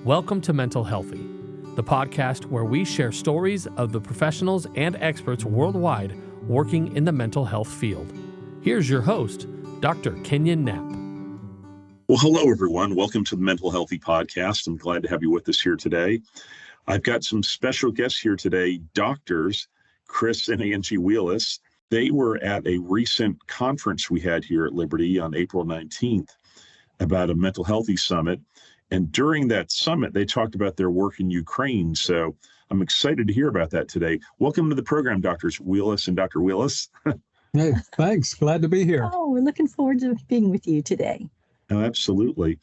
Welcome to Mental Healthy, the podcast where we share stories of the professionals and experts worldwide working in the mental health field. Here's your host, Dr. Kenyon Knapp. Well, hello, everyone. Welcome to the Mental Healthy Podcast. I'm glad to have you with us here today. I've got some special guests here today, doctors Chris and Angie Wheelus. They were at a recent conference we had here at Liberty on April 19th about a mental healthy summit. And during that summit, they talked about their work in Ukraine. So I'm excited to hear about that today. Welcome to the program, Drs. Wheelus and Dr. Wheelus. Hey, thanks. Glad to be here. Oh, we're looking forward to being with you today. Oh, absolutely.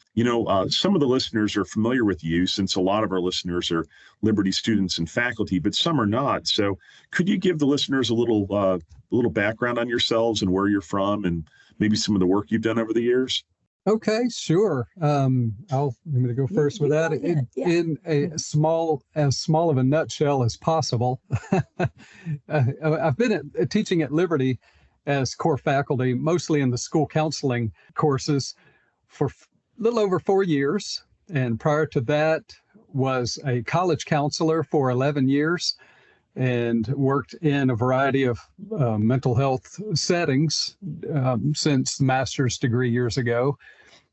Some of the listeners are familiar with you since a lot of our listeners are Liberty students and faculty, but some are not. So could you give the listeners a little background on yourselves and where you're from and maybe some of the work you've done over the years? Okay, sure. I'm going to go first with that. In as small of a nutshell as possible. I've been teaching at Liberty as core faculty, mostly in the school counseling courses, for a little over 4 years. And prior to that, was a college counselor for 11 years and worked in a variety of mental health settings since the master's degree years ago.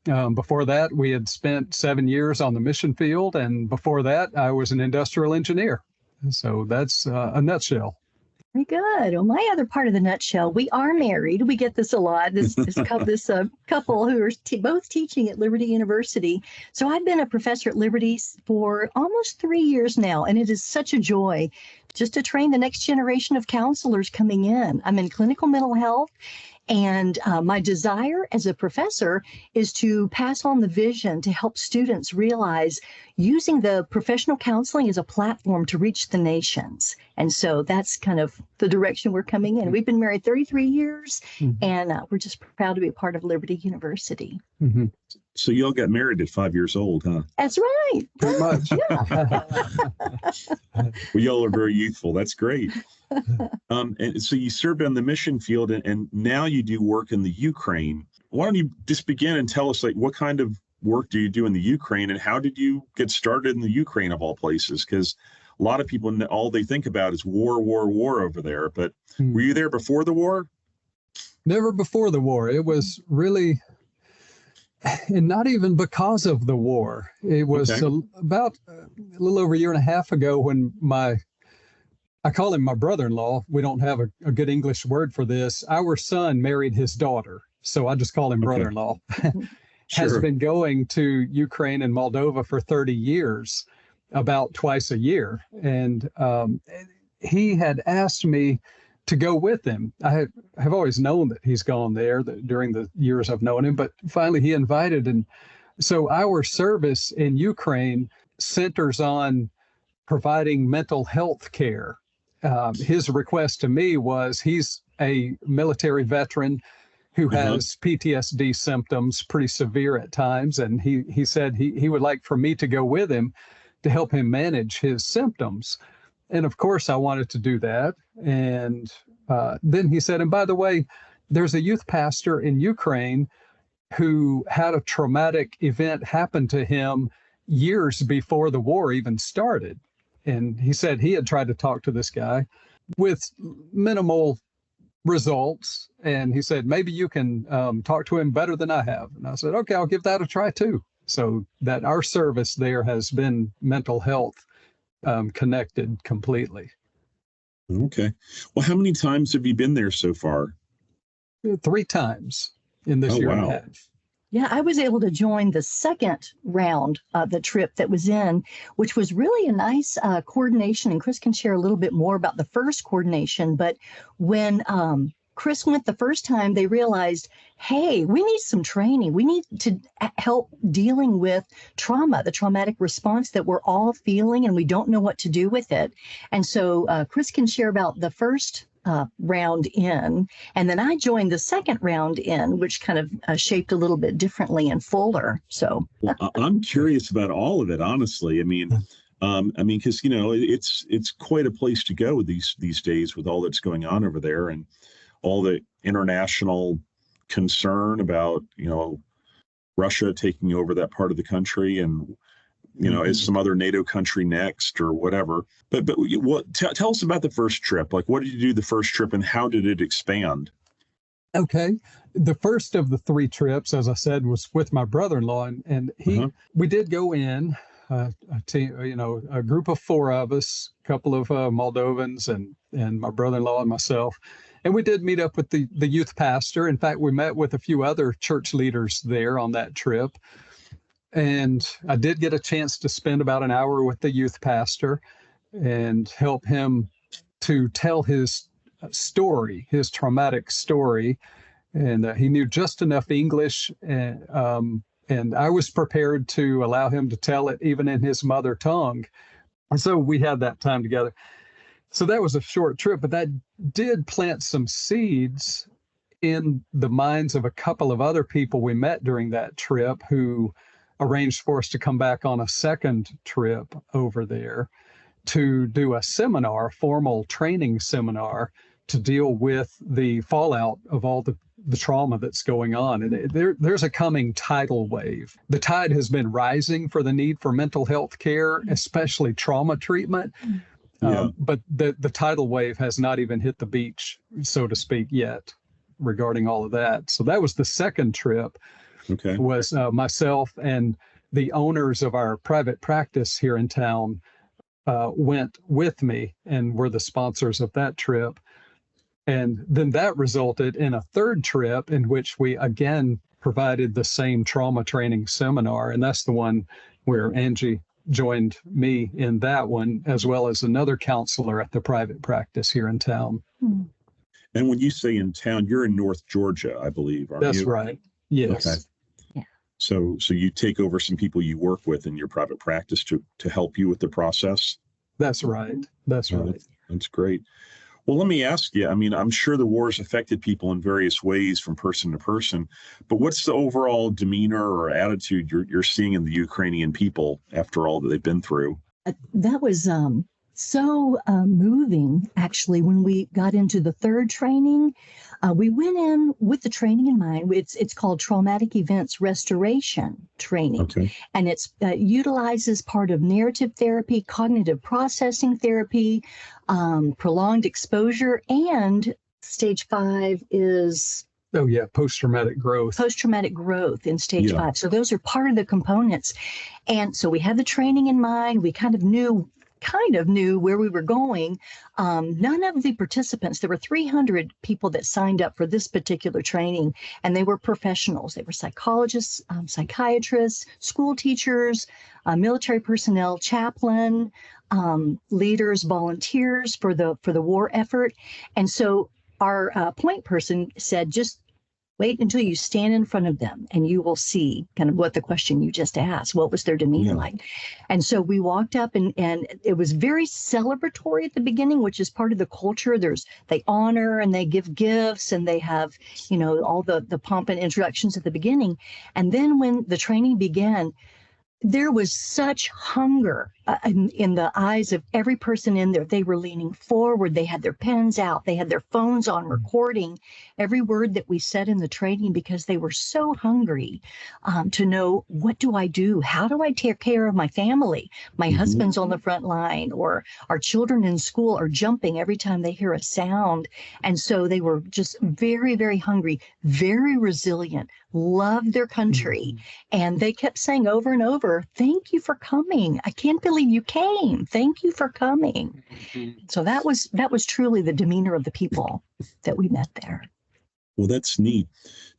Before that, we had spent 7 years on the mission field. And before that, I was an industrial engineer. So that's a nutshell. Very good. Well, my other part of the nutshell, we are married. We get this a lot, this couple who are both teaching at Liberty University. So I've been a professor at Liberty for almost 3 years now, and it is such a joy just to train the next generation of counselors coming in. I'm in clinical mental health, and my desire as a professor is to pass on the vision to help students realize using the professional counseling as a platform to reach the nations. And so that's kind of the direction we're coming in. We've been married 33 years, and we're just proud to be a part of Liberty University. Mm-hmm. So you all got married at 5 years old, huh? That's right. Pretty much. Yeah. Well, y'all are very youthful. That's great. And so you served on the mission field, and now you do work in the Ukraine. Why don't you just begin and tell us, what kind of work do you do in the Ukraine, and how did you get started in the Ukraine of all places? Because a lot of people, all they think about is war over there. But were you there before the war? Never before the war. It was really, and not even because of the war. It was about a little over a year and a half ago when I call him my brother-in-law. We don't have a good English word for this. Our son married his daughter, so I just call him brother-in-law. Has been going to Ukraine and Moldova for 30 years, about twice a year. And he had asked me to go with him. I have always known that he's gone there during the years I've known him, but finally he invited. And so our service in Ukraine centers on providing mental health care. His request to me was, he's a military veteran who has PTSD symptoms, pretty severe at times. And he said he would like for me to go with him to help him manage his symptoms. And of course, I wanted to do that. And then he said, and by the way, there's a youth pastor in Ukraine who had a traumatic event happen to him years before the war even started. And he said he had tried to talk to this guy with minimal results. And he said, maybe you can talk to him better than I have. And I said, okay, I'll give that a try too. So that our service there has been mental health connected completely. Okay. Well, how many times have you been there so far? 3 times in this year and a half. Yeah, I was able to join the second round of the trip that was in, which was really a nice coordination. And Chris can share a little bit more about the first coordination. But when Chris went the first time, they realized, hey, we need some training. We need to help dealing with trauma, the traumatic response that we're all feeling, and we don't know what to do with it. And so Chris can share about the first round in, and then I joined the second round in, which kind of shaped a little bit differently and fuller. So I'm curious about all of it, honestly. I mean, because it's quite a place to go these days with all that's going on over there and all the international concern about Russia taking over that part of the country. And is some other NATO country next or whatever. But tell us about the first trip. Like, what did you do the first trip and how did it expand? Okay. The first of the 3 trips, as I said, was with my brother-in-law, and we did go in, a team, a group of 4 of us, a couple of Moldovans and my brother-in-law and myself. And we did meet up with the youth pastor. In fact, we met with a few other church leaders there on that trip. And I did get a chance to spend about an hour with the youth pastor and help him to tell his story, his traumatic story. And he knew just enough English, and I was prepared to allow him to tell it even in his mother tongue. And so we had that time together. So that was a short trip, but that did plant some seeds in the minds of a couple of other people we met during that trip who arranged for us to come back on a second trip over there to do a seminar, formal training seminar, to deal with the fallout of all the trauma that's going on. And there's a coming tidal wave. The tide has been rising for the need for mental health care, especially trauma treatment. But the tidal wave has not even hit the beach, so to speak, yet regarding all of that. So that was the second trip. Okay. Was myself and the owners of our private practice here in town went with me and were the sponsors of that trip. And then that resulted in a third trip in which we again provided the same trauma training seminar. And that's the one where Angie joined me in that one, as well as another counselor at the private practice here in town. And when you say in town, you're in North Georgia, I believe, aren't you? That's right. Yes. Okay. Yeah. So you take over some people you work with in your private practice to help you with the process? That's right. That's right. That's great. Well, let me ask you, I mean, I'm sure the war has affected people in various ways from person to person, but what's the overall demeanor or attitude you're seeing in the Ukrainian people after all that they've been through? That was so moving, actually, when we got into the third training. We went in with the training in mind. It's called Traumatic Events Restoration Training. Okay. And it's utilizes part of narrative therapy, cognitive processing therapy, prolonged exposure, and stage 5 is... Oh, yeah, post-traumatic growth. Post-traumatic growth in stage 5. So those are part of the components. And so we had the training in mind. We kind of knew where we were going. None of the participants, there were 300 people that signed up for this particular training, and they were professionals. They were psychologists, psychiatrists, school teachers, military personnel, chaplain, leaders, volunteers for the war effort. And so our point person said, just wait until you stand in front of them and you will see kind of what the question you just asked, what was their demeanor like? And so we walked up and it was very celebratory at the beginning, which is part of the culture. They honor and they give gifts and they have, all the pomp and introductions at the beginning. And then when the training began, there was such hunger in the eyes of every person in there. They were leaning forward. They had their pens out. They had their phones on recording every word that we said in the training because they were so hungry to know, what do I do? How do I take care of my family? My husband's on the front line, or our children in school are jumping every time they hear a sound. And so they were just very, very hungry, very resilient, loved their country. And they kept saying over and over, thank you for coming. I can't believe you came. Thank you for coming. So that was truly the demeanor of the people that we met there. Well, that's neat.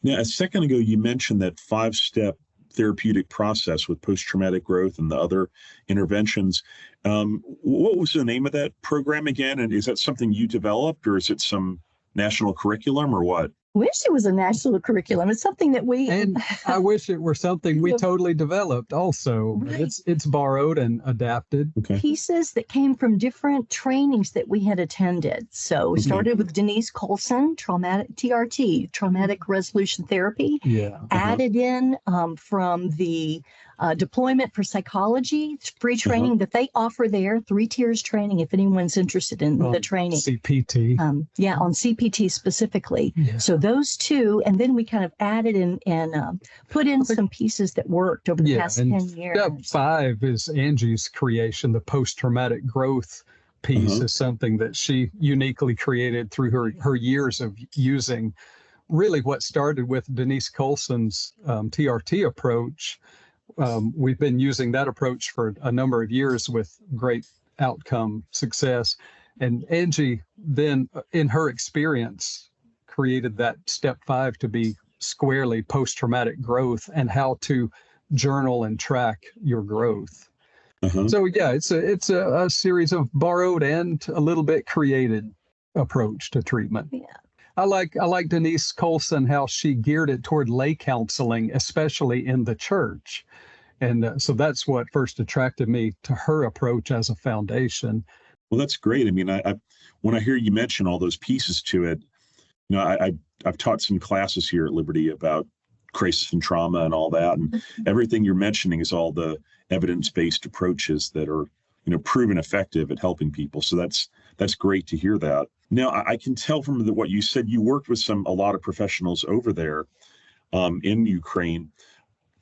Now, a second ago, you mentioned that 5-step therapeutic process with post-traumatic growth and the other interventions. What was the name of that program again? And is that something you developed, or is it some national curriculum, or what? Wish it was a national curriculum. It's something that we... And I wish it were something we totally developed also. Right. It's borrowed and adapted. Okay. Pieces that came from different trainings that we had attended. So we started with Denise Colson, traumatic resolution therapy. Yeah. Added in from the deployment for psychology, free training that they offer there, 3 tiers training if anyone's interested in the training. CPT. On CPT specifically. Yeah. So those 2, and then we kind of added and put in some pieces that worked over the past 10 years. Step 5 is Angie's creation. The post-traumatic growth piece is something that she uniquely created through her years of using really what started with Denise Colson's TRT approach. We've been using that approach for a number of years with great outcome success. And Angie then, in her experience, created that step 5 to be squarely post-traumatic growth and how to journal and track your growth. So yeah, it's a series of borrowed and a little bit created approach to treatment. Yeah. I like Denise Colson, how she geared it toward lay counseling, especially in the church. And so that's what first attracted me to her approach as a foundation. Well, that's great. I mean, I when I hear you mention all those pieces to it, you know, I've taught some classes here at Liberty about crisis and trauma and all that, and everything you're mentioning is all the evidence-based approaches that are, you know, proven effective at helping people. So that's great to hear that. Now, I can tell from what you said, you worked with a lot of professionals over there in Ukraine.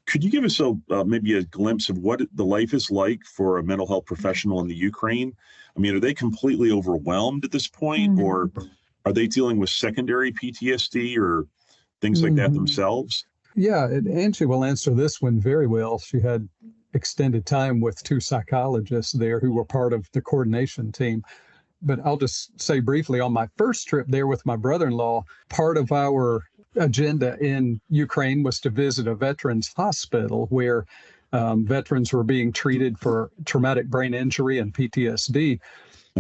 Could you give us maybe a glimpse of what the life is like for a mental health professional in the Ukraine? I mean, are they completely overwhelmed at this point, or are they dealing with secondary PTSD or things like that themselves? Yeah, Angie will answer this one very well. She had extended time with 2 psychologists there who were part of the coordination team. But I'll just say briefly, on my first trip there with my brother-in-law, part of our agenda in Ukraine was to visit a veterans hospital where veterans were being treated for traumatic brain injury and PTSD.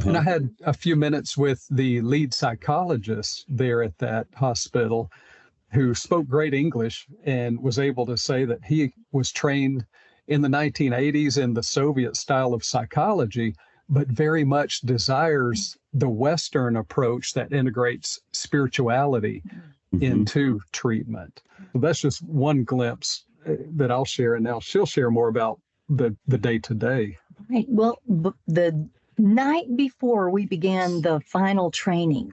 And I had a few minutes with the lead psychologist there at that hospital, who spoke great English and was able to say that he was trained in the 1980s in the Soviet style of psychology, but very much desires the Western approach that integrates spirituality into treatment. So that's just one glimpse that I'll share, and now she'll share more about the day-to-day. Right. Well, the night before we began the final training,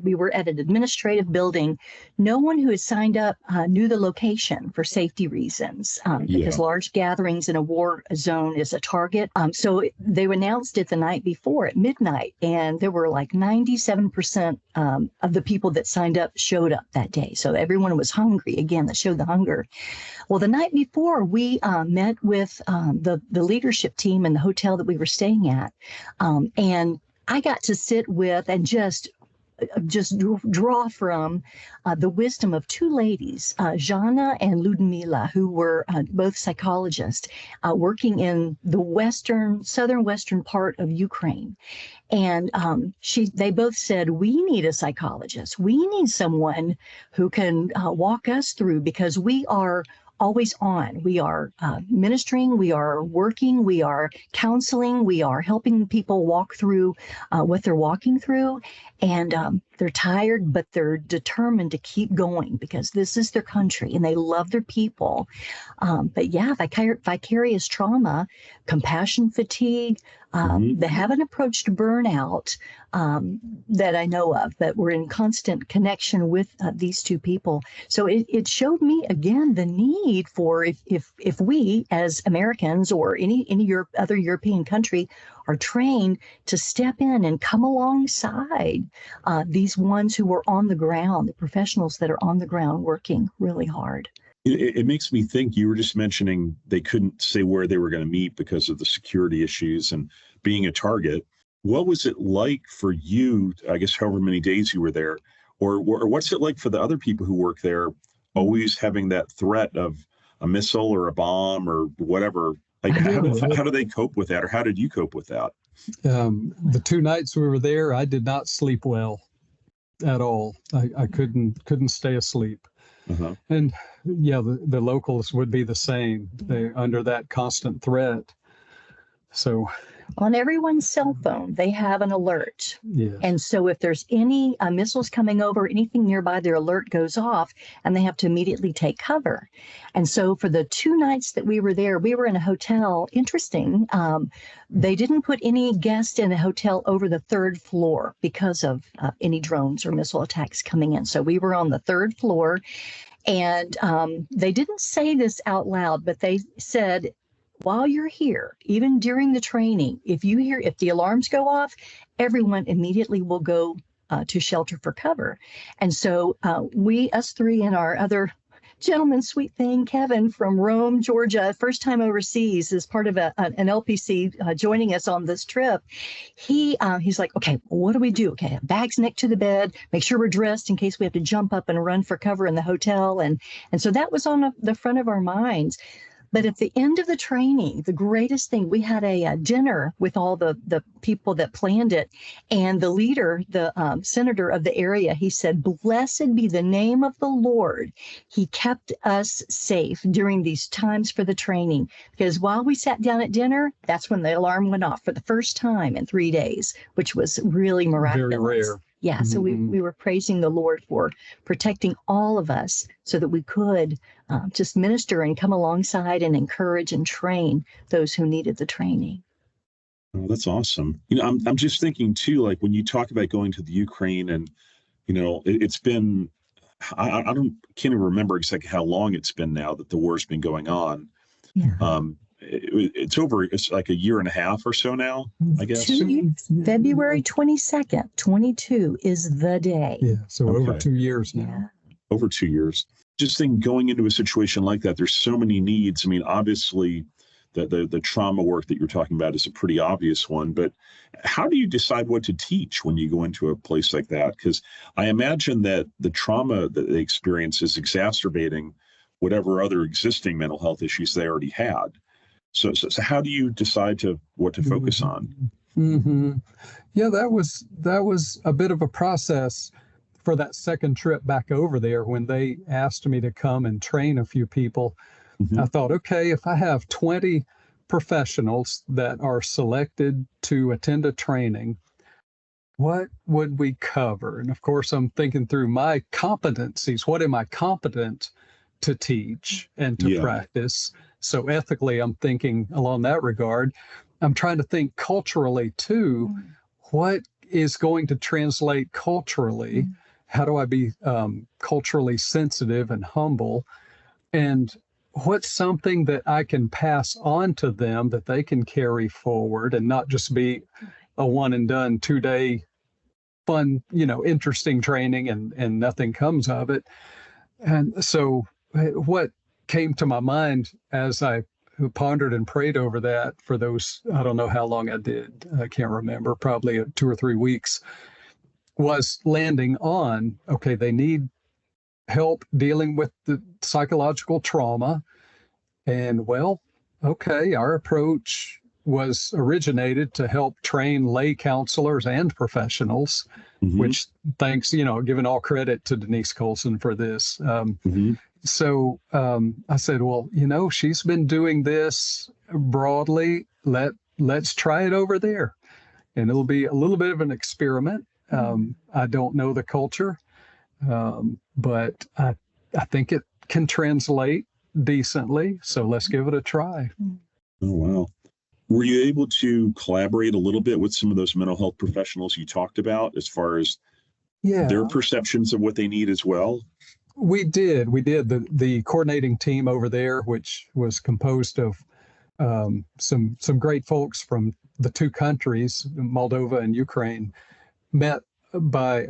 we were at an administrative building. No one who had signed up knew the location for safety reasons, because large gatherings in a war zone is a target. So they announced it the night before at midnight, and there were like 97% of the people that signed up showed up that day. So everyone was hungry. Again, that showed the hunger. Well, the night before, we met with the leadership team in the hotel that we were staying at. And I got to sit with and just draw from the wisdom of 2 ladies, Jana and Ludmila, who were both psychologists working in the southern western part of Ukraine. And they both said, we need a psychologist. We need someone who can walk us through, because we are always on. We are ministering, we are working, we are counseling, we are helping people walk through what they're walking through. And they're tired, but they're determined to keep going because this is their country and they love their people. But yeah, vicarious trauma, compassion fatigue, they have an approach to burnout that I know of, that we're in constant connection with these 2 people. So it showed me again the need for, if we as Americans or any other European country are trained to step in and come alongside these ones who are on the ground, the professionals that are on the ground working really hard. It makes me think, you were just mentioning they couldn't say where they were going to meet because of the security issues and being a target. What was it like for you, I guess, however many days you were there, or what's it like for the other people who work there, always having that threat of a missile or a bomb or whatever? Like, how do they cope with that, or how did you cope with that? The 2 nights we were there, I did not sleep well at all. I couldn't stay asleep. And yeah, the locals would be the same. They're under that constant threat. So on everyone's cell phone, they have an alert. yeah. And so if there's any missiles coming over, anything nearby, their alert goes off and they have to immediately take cover. And so for the 2 nights that we were there, we were in a hotel. Interesting. They didn't put any guests in a hotel over the 3rd floor because of any drones or missile attacks coming in. So we were on the 3rd floor, and they didn't say this out loud, but they said, while you're here, even during the training, if the alarms go off, everyone immediately will go to shelter for cover. And so us 3 and our other gentleman, sweet thing, Kevin from Rome, Georgia, first time overseas as part of an LPC joining us on this trip. He's like, okay, what do we do? Okay, bags next to the bed, make sure we're dressed in case we have to jump up and run for cover in the hotel. And so that was on the front of our minds. But at the end of the training, the greatest thing, we had a dinner with all the people that planned it. And the leader, the senator of the area, he said, "Blessed be the name of the Lord. He kept us safe during these times for the training." Because while we sat down at dinner, that's when the alarm went off for the first time in 3 days, which was really miraculous. Very rare. Yeah, so we were praising the Lord for protecting all of us so that we could just minister and come alongside and encourage and train those who needed the training. Oh, that's awesome. I'm just thinking too, like when you talk about going to the Ukraine, and it's been, can't even remember exactly how long it's been now that the war's been going on. Yeah. It's like a year and a half or so now, I guess. 2 years. February 22nd, 22 is the day. Yeah, so Okay. over 2 years now. Yeah. Over 2 years. Just think, going into a situation like that, there's so many needs. I mean, obviously, the trauma work that you're talking about is a pretty obvious one, but how do you decide what to teach when you go into a place like that? Because I imagine that the trauma that they experience is exacerbating whatever other existing mental health issues they already had. So how do you decide what to focus on? Mm-hmm. Yeah, that was a bit of a process for that second trip back over there when they asked me to come and train a few people. Mm-hmm. I thought, okay, if I have 20 professionals that are selected to attend a training, what would we cover? And of course, I'm thinking through my competencies. What am I competent to teach and to practice? So ethically, I'm thinking along that regard. I'm trying to think culturally too. What is going to translate culturally? How do I be culturally sensitive and humble? And what's something that I can pass on to them that they can carry forward and not just be a one and done 2-day fun, interesting training and nothing comes of it. And so what came to my mind as I pondered and prayed over that for those, I don't know how long I did, I can't remember, probably 2 or 3 weeks, was landing on, okay, they need help dealing with the psychological trauma. And well, okay, our approach was originated to help train lay counselors and professionals, which thanks, giving all credit to Denise Colson for this. So I said, well, she's been doing this broadly. Let's try it over there. And it'll be a little bit of an experiment. I don't know the culture, but I think it can translate decently. So let's give it a try. Oh, wow. Were you able to collaborate a little bit with some of those mental health professionals you talked about as far as their perceptions of what they need as well? We did. The coordinating team over there, which was composed of some great folks from the 2 countries, Moldova and Ukraine, met by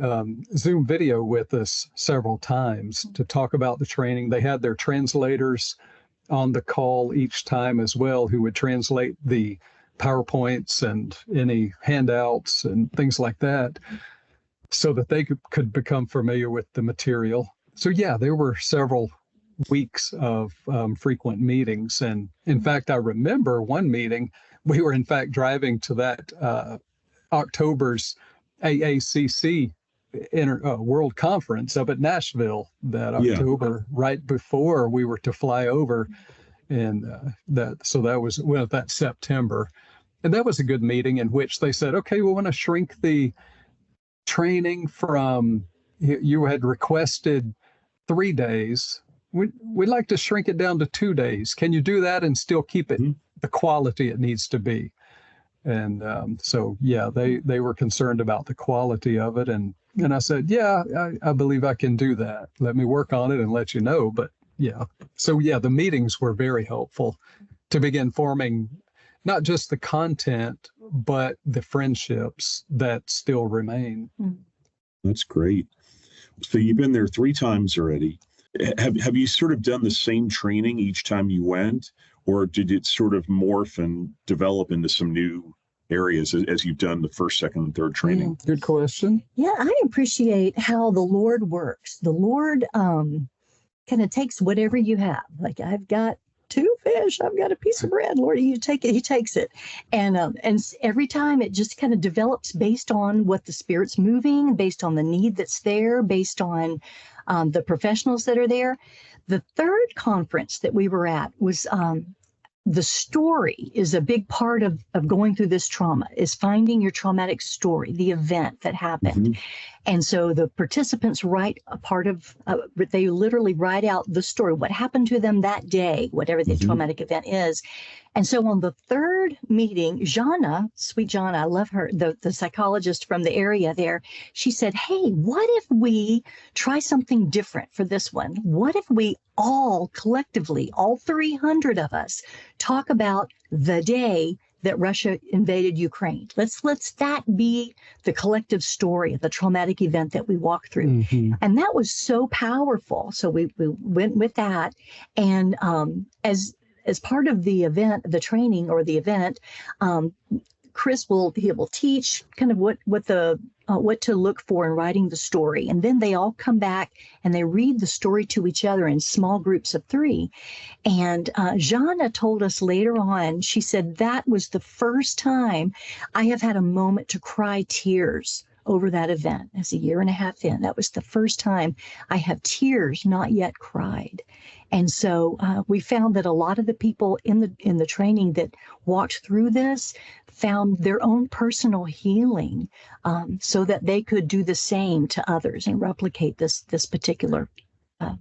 Zoom video with us several times to talk about the training. They had their translators on the call each time as well, who would translate the PowerPoints and any handouts and things like that so that they could become familiar with the material. So yeah, there were several weeks of frequent meetings. And in fact, I remember one meeting, we were in fact driving to that October's AACC World Conference up at Nashville that October, right before we were to fly over. And that was that September. And that was a good meeting in which they said, okay, we want to shrink the training from, you had requested 3 days. We'd like to shrink it down to 2 days. Can you do that and still keep it the quality it needs to be? And so, yeah, they were concerned about the quality of it. And I said, yeah, I believe I can do that. Let me work on it and let you know. But yeah, so yeah, the meetings were very helpful to begin forming not just the content, but the friendships that still remain. That's great. So you've been there 3 times already. Have you sort of done the same training each time you went, or did it sort of morph and develop into some new areas as you've done the first, second, and third training? Good question. Yeah, I appreciate how the Lord works. The Lord kind of takes whatever you have. Like, I've got 2 fish, I've got a piece of bread, Lord, you take it. He takes it. And every time it just kind of develops based on what the Spirit's moving, based on the need that's there, based on the professionals that are there. The third conference that we were at was the story is a big part of going through this trauma, is finding your traumatic story, the event that happened. And so the participants write a part of, they literally write out the story, what happened to them that day, whatever the traumatic event is. And so on the third meeting, Jana, sweet Jana, I love her, the psychologist from the area there, she said, hey, what if we try something different for this one? What if we all collectively, all 300 of us, talk about the day that Russia invaded Ukraine? Let's that be the collective story of the traumatic event that we walked through. And that was so powerful. So we went with that. And as part of the event, the training or the event, Chris will teach kind of what to look for in writing the story. And then they all come back and they read the story to each other in small groups of 3. And Jana told us later on, she said, that was the first time I have had a moment to cry tears over that event. As a 1.5 years in, that was the first time I have tears not yet cried. And so we found that a lot of the people in the training that walked through this found their own personal healing, so that they could do the same to others and replicate this particular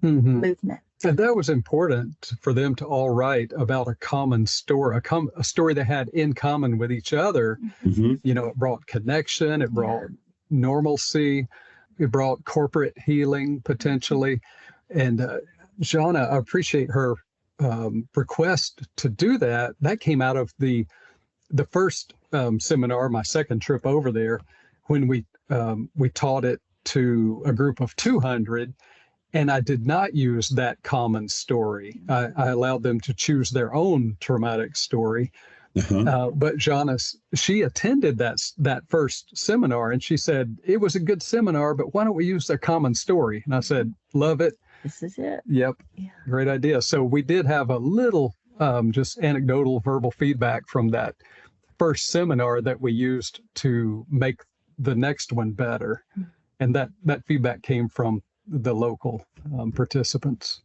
movement. And that was important for them to all write about a common story, a story they had in common with each other. You know, it brought connection, it brought normalcy, it brought corporate healing potentially. And Jana, I appreciate her request to do that. That came out of the first seminar, my second trip over there, when we taught it to a group of 200, and I did not use that common story. I allowed them to choose their own traumatic story. But Jana, she attended that first seminar, and she said, it was a good seminar, but why don't we use their common story? And I said, love it. This is it. Yep. Yeah. Great idea. So we did have a little just anecdotal verbal feedback from that first seminar that we used to make the next one better. And that feedback came from the local participants.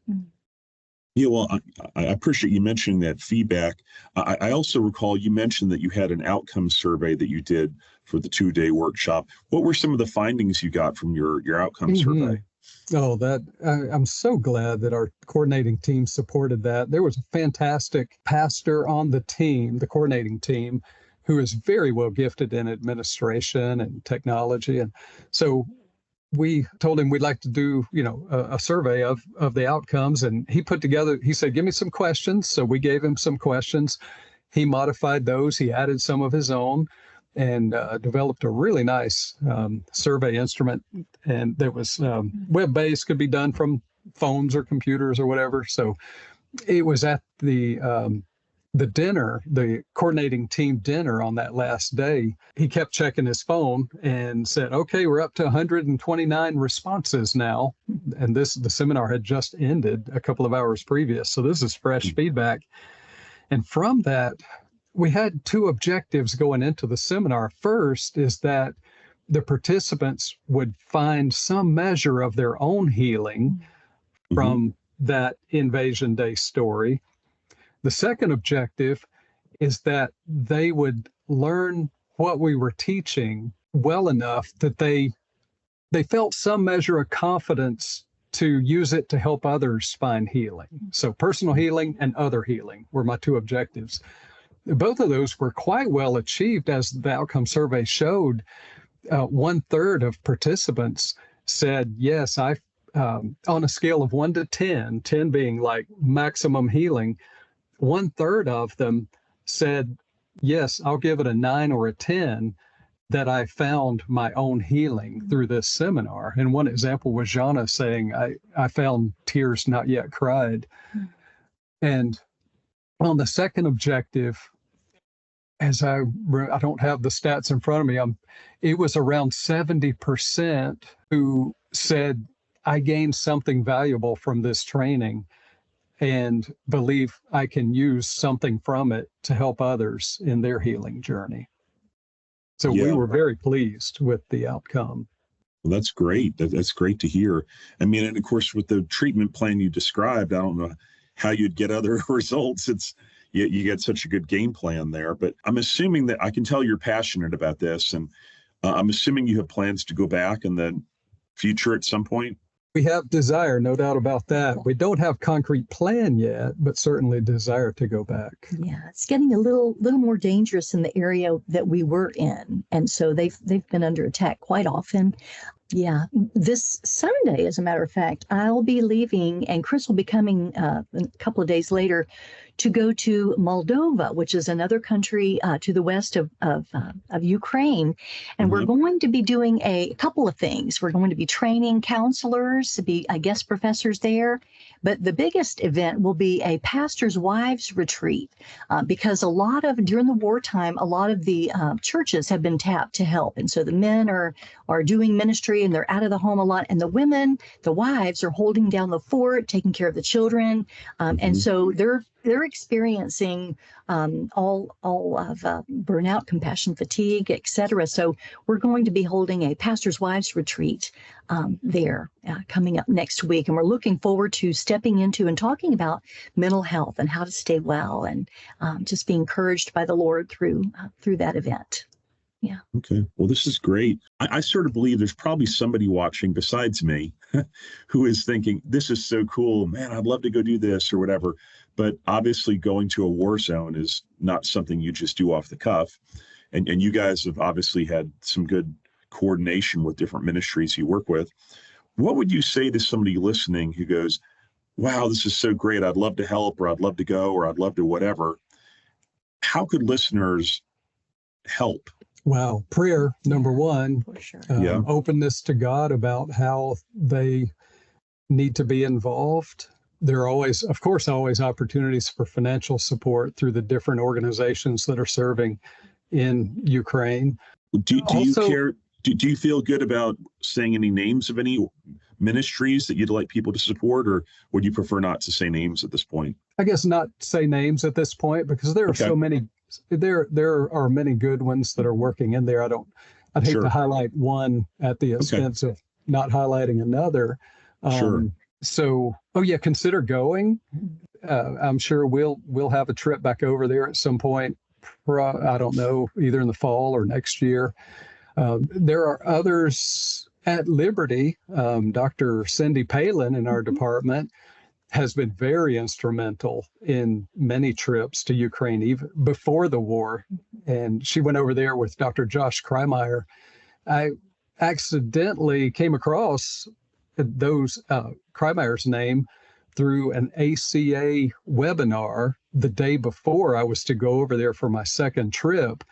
Yeah, well, I appreciate you mentioning that feedback. I also recall you mentioned that you had an outcome survey that you did for the 2-day workshop. What were some of the findings you got from your outcome survey? Oh, I'm so glad that our coordinating team supported that. There was a fantastic pastor on the team, the coordinating team, who is very well gifted in administration and technology. And so we told him we'd like to do, a survey of the outcomes. And he said, give me some questions. So we gave him some questions. He modified those. He added some of his own and developed a really nice survey instrument. And that was web-based, could be done from phones or computers or whatever. So it was at the dinner, the coordinating team dinner on that last day. He kept checking his phone and said, okay, we're up to 129 responses now. And the seminar had just ended a couple of hours previous. So this is fresh feedback. And from that, we had 2 objectives going into the seminar. First is that the participants would find some measure of their own healing from that Invasion Day story. The second objective is that they would learn what we were teaching well enough that they felt some measure of confidence to use it to help others find healing. So personal healing and other healing were my two objectives. Both of those were quite well achieved, as the outcome survey showed. 1/3 of participants said, yes, on a scale of 1 to 10, 10 being like maximum healing, 1/3 of them said, yes, I'll give it a 9 or a 10, that I found my own healing through this seminar. And one example was Jana saying, I found tears not yet cried. And on the second objective, as I don't have the stats in front of me, it was around 70% who said, I gained something valuable from this training and believe I can use something from it to help others in their healing journey. So we were very pleased with the outcome. Well, that's great. That's great to hear. I mean, and of course, with the treatment plan you described, I don't know how you'd get other results. You get such a good game plan there. But I'm assuming that I can tell you're passionate about this, and I'm assuming you have plans to go back in the future at some point. We have desire, no doubt about that. We don't have concrete plan yet, but certainly desire to go back. Yeah, it's getting a little more dangerous in the area that we were in, and so they've been under attack quite often. Yeah, this Sunday, as a matter of fact, I'll be leaving, and Chris will be coming a couple of days later to go to Moldova, which is another country to the west of Ukraine. And we're going to be doing a couple of things. We're going to be training counselors to be guest professors there. But the biggest event will be a pastor's wives retreat, because during the wartime, a lot of the churches have been tapped to help. And so the men are doing ministry and they're out of the home a lot. And the women, the wives, are holding down the fort, taking care of the children. And so they're experiencing all of burnout, compassion, fatigue, etc. So we're going to be holding a pastor's wives retreat there coming up next week. And we're looking forward to stepping into and talking about mental health and how to stay well, and just be encouraged by the Lord through that event. Yeah. Okay. Well, this is great. I sort of believe there's probably somebody watching besides me who is thinking, this is so cool, man, I'd love to go do this or whatever. But obviously going to a war zone is not something you just do off the cuff. And you guys have obviously had some good coordination with different ministries you work with. What would you say to somebody listening who goes, wow, this is so great, I'd love to help, or I'd love to go, or I'd love to whatever? How could listeners help? Wow. Prayer, number one. For sure. Openness to God about how they need to be involved. There are always opportunities for financial support through the different organizations that are serving in Ukraine. Do you care? Do you feel good about saying any names of any ministries that you'd like people to support, or would you prefer not to say names at this point? I guess not say names at this point, because there are so many. There are many good ones that are working in there. I'd hate to highlight one at the expense of not highlighting another. So, consider going. I'm sure we'll have a trip back over there at some point. I don't know, either in the fall or next year. There are others at Liberty. Dr. Cindy Palin in our department has been very instrumental in many trips to Ukraine, even before the war. And she went over there with Dr. Josh Kremeyer. I accidentally came across those Kremeyer's name through an ACA webinar the day before I was to go over there for my second trip,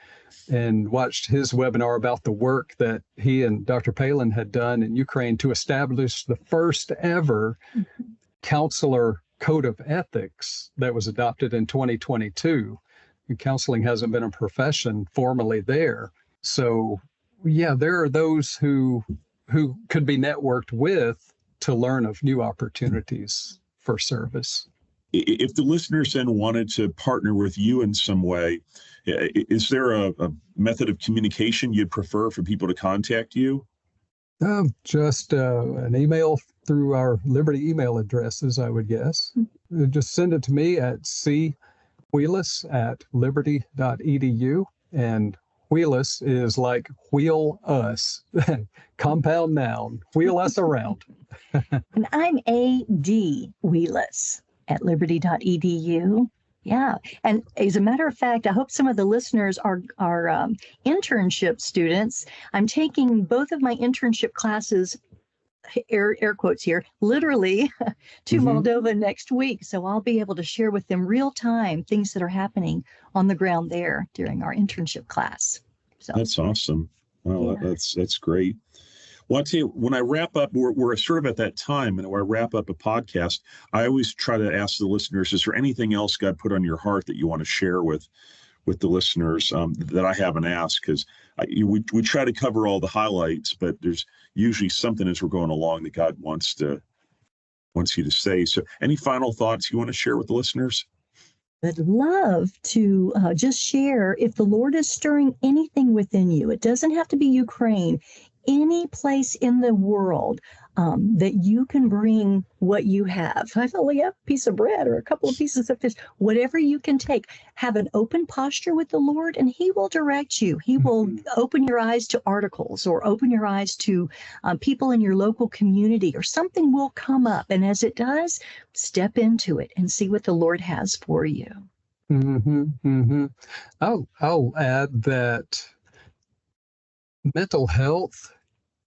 and watched his webinar about the work that he and Dr. Palin had done in Ukraine to establish the first ever counselor code of ethics that was adopted in 2022. And counseling hasn't been a profession formally there. So, there are those who could be networked with to learn of new opportunities for service. If the listeners then wanted to partner with you in some way, is there a method of communication you'd prefer for people to contact you? Just an email through our Liberty email addresses, I would guess. Just send it to me at Wheelus at liberty.edu. And Wheelus is like wheel us, compound noun, wheel us around. And I'm A.D. Wheelus at liberty.edu. Yeah. And as a matter of fact, I hope some of the listeners are internship students. I'm taking both of my internship classes, air quotes here, literally to Moldova next week. So I'll be able to share with them real time things that are happening on the ground there during our internship class. So that's awesome. Well, yeah. That's great. Well, I'll tell you, when I wrap up, we're sort of at that time, and when I wrap up a podcast, I always try to ask the listeners, is there anything else God put on your heart that you want to share with the listeners that I haven't asked? Because we try to cover all the highlights, but there's usually something as we're going along that God wants you to say. So any final thoughts you want to share with the listeners? I'd love to just share, if the Lord is stirring anything within you, it doesn't have to be Ukraine, any place in the world that you can bring what you have. I only have a piece of bread or a couple of pieces of fish, whatever you can take. Have an open posture with the Lord, and He will direct you. He will open your eyes to articles, or open your eyes to people in your local community, or something will come up. And as it does, step into it and see what the Lord has for you. I'll add that mental health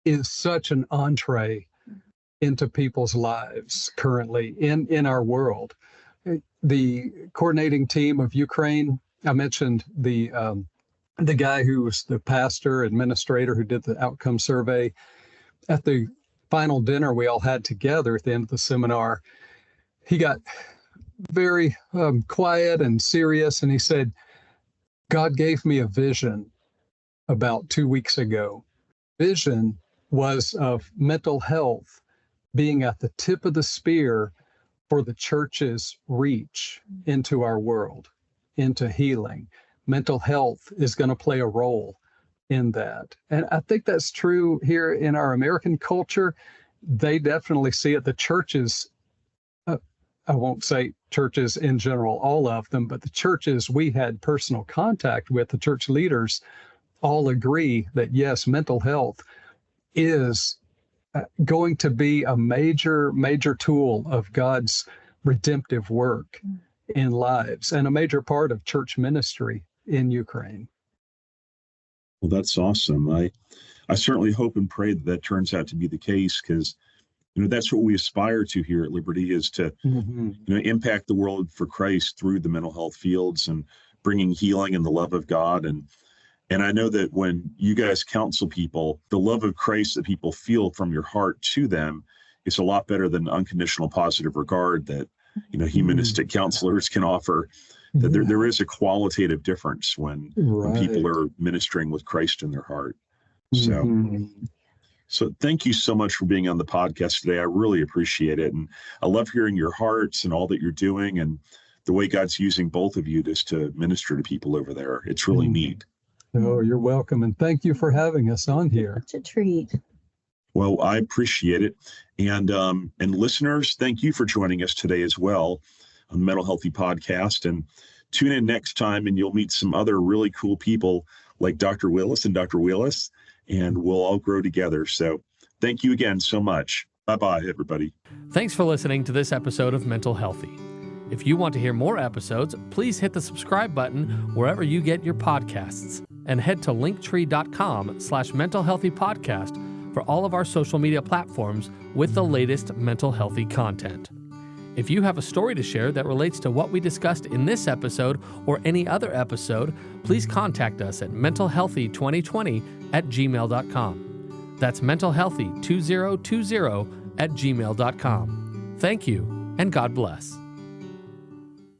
is such an entree into people's lives currently in our world. The coordinating team of Ukraine, I mentioned the guy who was the pastor administrator who did the outcome survey. At the final dinner we all had together at the end of the seminar, he got very quiet and serious, and he said, God gave me a vision about 2 weeks ago. Vision was of mental health being at the tip of the spear for the church's reach into our world, into healing. Mental health is going to play a role in that. And I think that's true here in our American culture. They definitely see it. The churches, I won't say churches in general, all of them, but the churches we had personal contact with, the church leaders, all agree that yes, mental health is going to be a major tool of God's redemptive work in lives, and a major part of church ministry in Ukraine. Well, that's awesome. I certainly hope and pray that turns out to be the case, because that's what we aspire to here at Liberty, is to impact the world for Christ through the mental health fields and bringing healing and the love of God. And I know that when you guys counsel people, the love of Christ that people feel from your heart to them is a lot better than unconditional positive regard that, humanistic counselors can offer. That there is a qualitative difference when people are ministering with Christ in their heart. So thank you so much for being on the podcast today. I really appreciate it. And I love hearing your hearts and all that you're doing, and the way God's using both of you just to minister to people over there. It's really neat. Oh, you're welcome. And thank you for having us on here. It's a treat. Well, I appreciate it. And listeners, thank you for joining us today as well on the Mental Healthy Podcast. And tune in next time, and you'll meet some other really cool people like Dr. Wheelus and Dr. Wheelus, and we'll all grow together. So thank you again so much. Bye-bye, everybody. Thanks for listening to this episode of Mental Healthy. If you want to hear more episodes, please hit the subscribe button wherever you get your podcasts, and head to linktree.com/mentalhealthypodcast for all of our social media platforms with the latest mental healthy content. If you have a story to share that relates to what we discussed in this episode or any other episode, please contact us at mentalhealthy2020@gmail.com. That's mentalhealthy2020@gmail.com. Thank you, and God bless.